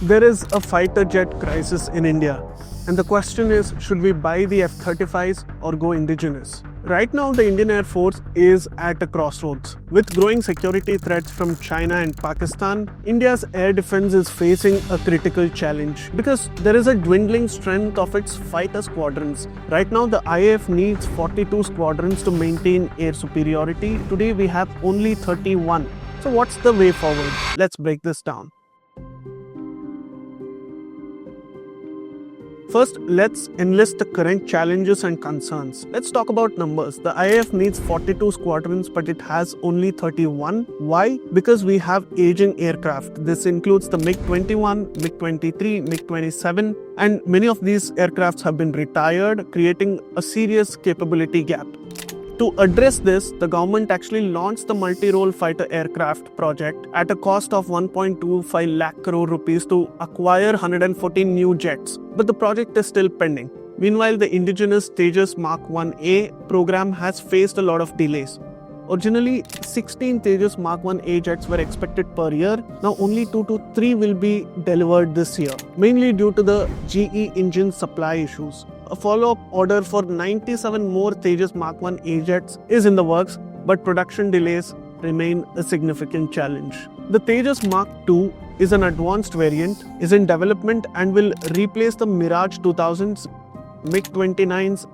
There is a fighter jet crisis in India, and the question is, should we buy the F-35s or go indigenous? Right now, the Indian Air Force is at a crossroads. With growing security threats from China and Pakistan, India's air defense is facing a critical challenge because there is a dwindling strength of its fighter squadrons. Right now, the IAF needs 42 squadrons to maintain air superiority. Today, we have only 31. So what's the way forward? Let's break this down. First, let's enlist the current challenges and concerns. Let's talk about numbers. The IAF needs 42 squadrons, but it has only 31. Why? Because we have aging aircraft. This includes the MiG-21, MiG-23, MiG-27, and many of these aircrafts have been retired, creating a serious capability gap. To address this, the government actually launched the multi-role fighter aircraft project at a cost of 1.25 lakh crore rupees to acquire 114 new jets. But the project is still pending. Meanwhile, the indigenous Tejas Mk-1A program has faced a lot of delays. Originally, 16 Tejas Mk-1A jets were expected per year. Now only 2 to 3 will be delivered this year, mainly due to the GE engine supply issues. A follow-up order for 97 more Tejas Mk-1A jets is in the works, but production delays remain a significant challenge. The Tejas Mk-2 is an advanced variant, is in development and will replace the Mirage 2000s, MiG-29s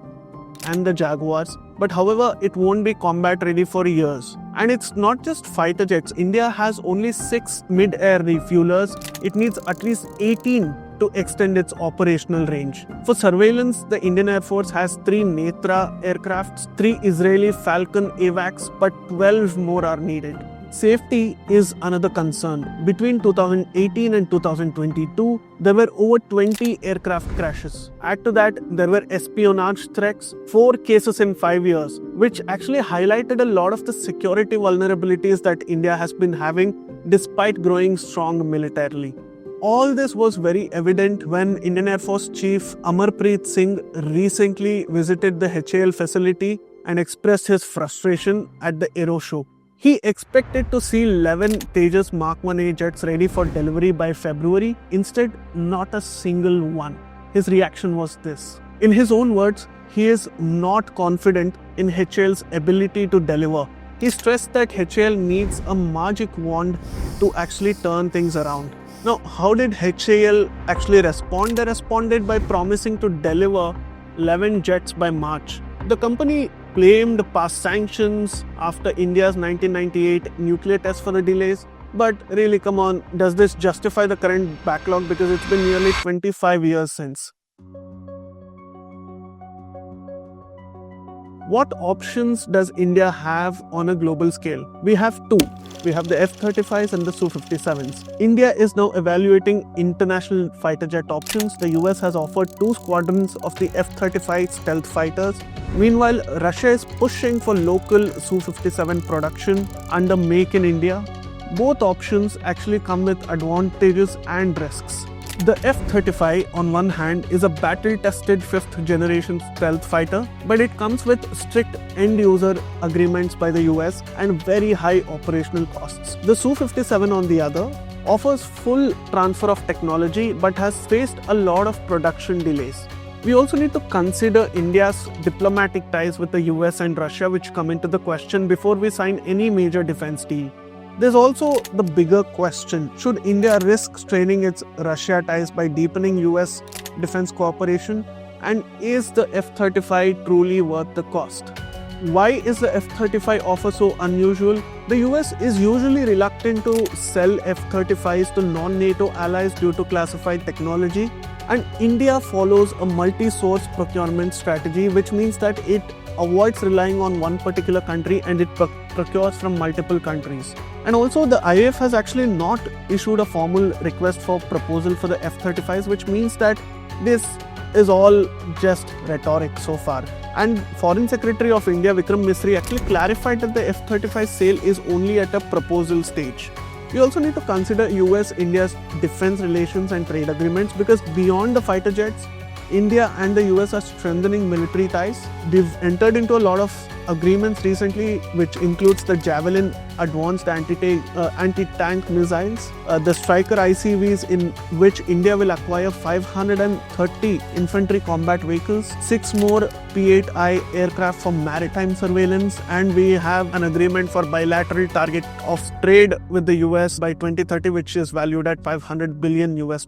and the Jaguars. But however, it won't be combat ready for years. And it's not just fighter jets. India has only 6 mid-air refuelers. It needs at least 18 to extend its operational range. For surveillance, the Indian Air Force has 3 Netra aircrafts, 3 Israeli Falcon AWACS, but 12 more are needed. Safety is another concern. Between 2018 and 2022, there were over 20 aircraft crashes. Add to that, there were espionage threats, 4 cases in 5 years, which actually highlighted a lot of the security vulnerabilities that India has been having despite growing strong militarily. All this was very evident when Indian Air Force Chief Amar Singh recently visited the HAL facility and expressed his frustration at the Aero Show. He expected to see 11 Tejas Mk-1A jets ready for delivery by February. Instead, not a single one. His reaction was this. In his own words, he is not confident in HAL's ability to deliver. He stressed that HAL needs a magic wand to actually turn things around. Now, how did HAL actually respond? They responded by promising to deliver 11 jets by March. The company claimed past sanctions after India's 1998 nuclear test for the delays. But really, come on, does this justify the current backlog? Because it's been nearly 25 years since. What options does India have on a global scale? We have 2. We have the F-35s and the Su-57s. India is now evaluating international fighter jet options. The US has offered 2 squadrons of the F-35 stealth fighters. Meanwhile, Russia is pushing for local Su-57 production under Make in India. Both options actually come with advantages and risks. The F-35 on one hand is a battle-tested 5th generation stealth fighter, but it comes with strict end-user agreements by the US and very high operational costs. The Su-57 on the other offers full transfer of technology but has faced a lot of production delays. We also need to consider India's diplomatic ties with the US and Russia, which come into the question before we sign any major defense deal. There's also the bigger question, should India risk straining its Russia ties by deepening US defense cooperation? And is the F-35 truly worth the cost? Why is the F-35 offer so unusual? The US is usually reluctant to sell F-35s to non-NATO allies due to classified technology, and India follows a multi-source procurement strategy, which means that it avoids relying on one particular country and it procures from multiple countries. And also, the IAF has actually not issued a formal request for proposal for the F-35s, which means that this is all just rhetoric so far. And Foreign Secretary of India Vikram Misri actually clarified that the F-35 sale is only at a proposal stage. We also need to consider US-India's defense relations and trade agreements, because beyond the fighter jets, India and the US are strengthening military ties. They've entered into a lot of agreements recently, which includes the Javelin advanced anti-tank missiles, the Striker ICVs, in which India will acquire 530 infantry combat vehicles, 6 more P-8I aircraft for maritime surveillance, and we have an agreement for bilateral target of trade with the US by 2030, which is valued at $500 billion US.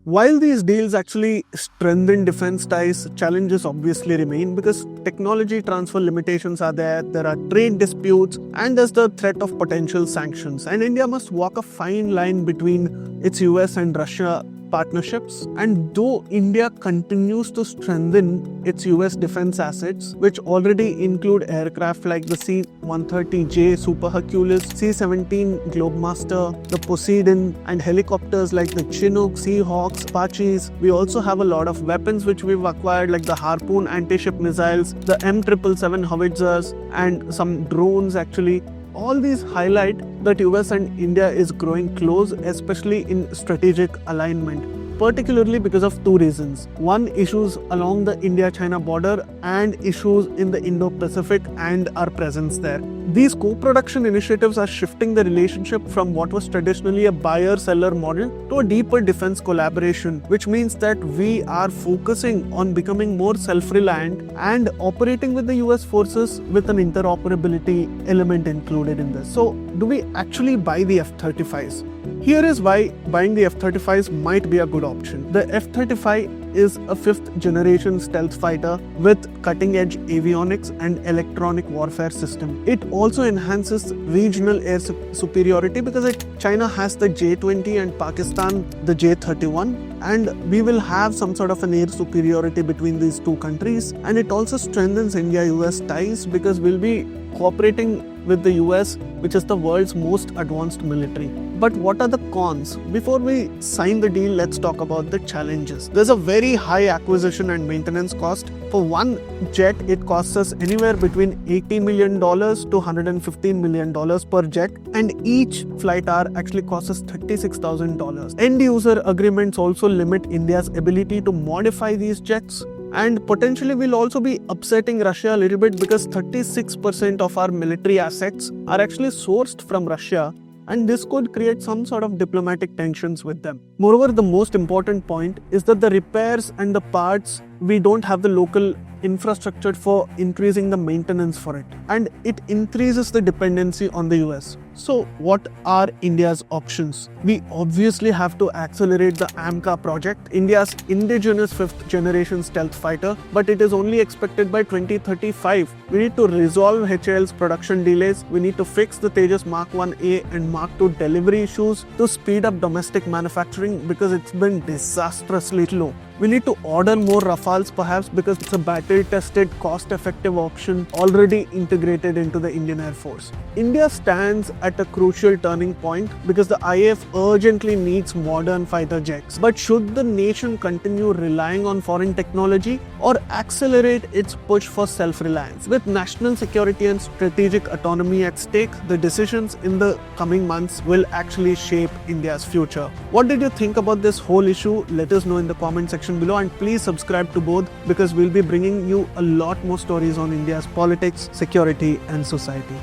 While these deals actually strengthen defense ties, challenges obviously remain because technology transfer limitations are there are trade disputes, and there's the threat of potential sanctions. And India must walk a fine line between its US and Russia partnerships. And though India continues to strengthen its US defense assets, which already include aircraft like the C-130J Super Hercules, C-17 Globemaster, the Poseidon, and helicopters like the Chinook, Seahawks, Apaches, we also have a lot of weapons which we've acquired like the Harpoon anti-ship missiles, the M777 howitzers, and some drones actually. All these highlight that US and India is growing close, especially in strategic alignment, particularly because of two reasons. One, issues along the India-China border and issues in the Indo-Pacific and our presence there. These co-production initiatives are shifting the relationship from what was traditionally a buyer-seller model to a deeper defense collaboration, which means that we are focusing on becoming more self-reliant and operating with the US forces with an interoperability element included in this. So, do we actually buy the F-35s? Here is why buying the F-35s might be a good option. The F-35 is a 5th generation stealth fighter with cutting-edge avionics and electronic warfare system. It also enhances regional air superiority because China has the J-20 and Pakistan the J-31, and we will have some sort of an air superiority between these two countries. And it also strengthens India-US ties because we'll be cooperating with the US, which is the world's most advanced military. But what are the cons? Before we sign the deal, let's talk about the challenges. There's a very high acquisition and maintenance cost. For one jet, it costs us anywhere between $80 million to $115 million per jet, and each flight hour actually costs us $36,000. End user agreements also limit India's ability to modify these jets. And potentially we'll also be upsetting Russia a little bit because 36% of our military assets are actually sourced from Russia, and this could create some sort of diplomatic tensions with them. Moreover, the most important point is that the repairs and the parts, we don't have the local infrastructure for increasing the maintenance for it, and it increases the dependency on the US. So what are India's options? We obviously have to accelerate the AMCA project, India's indigenous 5th generation stealth fighter, but it is only expected by 2035. We need to resolve HAL's production delays. We need to fix the Tejas Mk-1A and Mk-2 delivery issues to speed up domestic manufacturing because it's been disastrously slow. We need to order more Rafales perhaps because it's a battle-tested, cost-effective option already integrated into the Indian Air Force. India stands at a crucial turning point because the IAF urgently needs modern fighter jets. But should the nation continue relying on foreign technology or accelerate its push for self-reliance? With national security and strategic autonomy at stake, the decisions in the coming months will actually shape India's future. What did you think about this whole issue? Let us know in the comment section below, and please subscribe to Bodh because we'll be bringing you a lot more stories on India's politics, security and society.